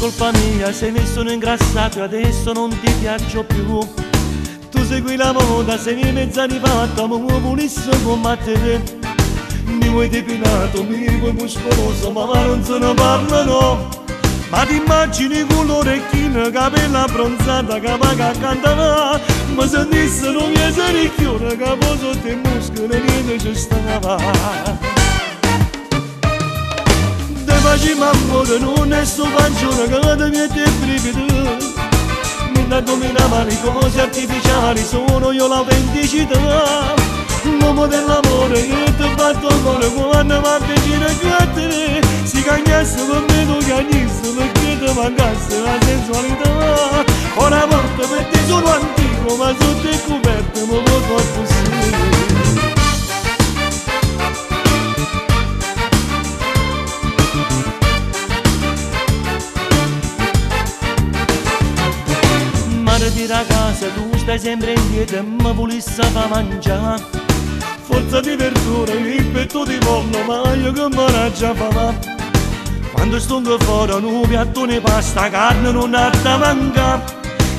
colpa mia se mi sono ingrassato e adesso non ti piaccio più. Tu segui la moda, sei miei mezz'anni fatto, ma mi pulisse come te. Mi vuoi depilato, mi vuoi muscoloso, ma non se ne parlano. Ma ti immagini con l'orecchino, capelli abbronzata, che paga a cantare. Ma se dissero mia saricchione, che poi sotto i muscoli niente ci stava. Te facciamo amore, non è sto pancione, che ti mette il brivido. Mi da dominava le cose artificiali, sono io l'autenticità. L'uomo dell'amore che ti fa il cuore quando va vicino a te. Si cagnasse per me, tu cagnisse perché ti mancasse la sensualità. Ora porta per te sono antico, ma sotto il coperto mi posso affossare. Mare di ragazza, tu stai sempre indietro e mi pulisse fa mangiare. Forza di verdura, il petto di pollo, ma io che mangia fa. Quando sto fuori un piatto di pasta, carne non ha da mancare.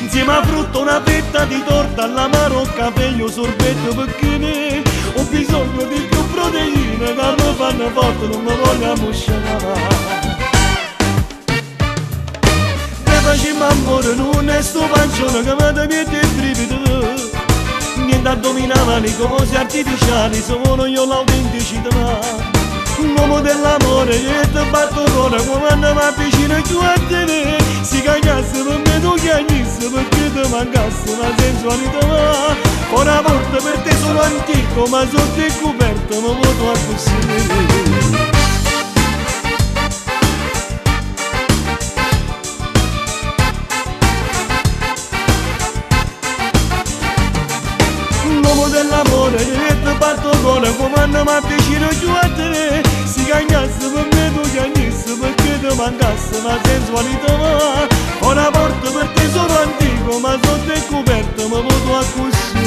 Insieme a frutto una fetta di torta, all'amaro caffè, io sorbetto perché ne ho bisogno di più proteine, che mi fanno forte, non mi voglio ammusciare. Te facciamo amore, non è sto pancione che mi mette il brivido. Niente addominava le cose artificiali, sono io l'autenticità. L'uomo dell'amore che ti batto cuore quando va vicino a te. Si cagnasse per me, tu cagnisse perché ti mancasse la sensualità. Ora volta per te sono antico, ma sotto il coperto mi voto a così. L'uomo dell'amore che ti batto cuore quando mi avvicino giù a te. Si cagnasse per me, tu cagnisse perché ti mancasse la sensualità. Ora porto per te sono antico, ma sotto il coperto mi voto a così.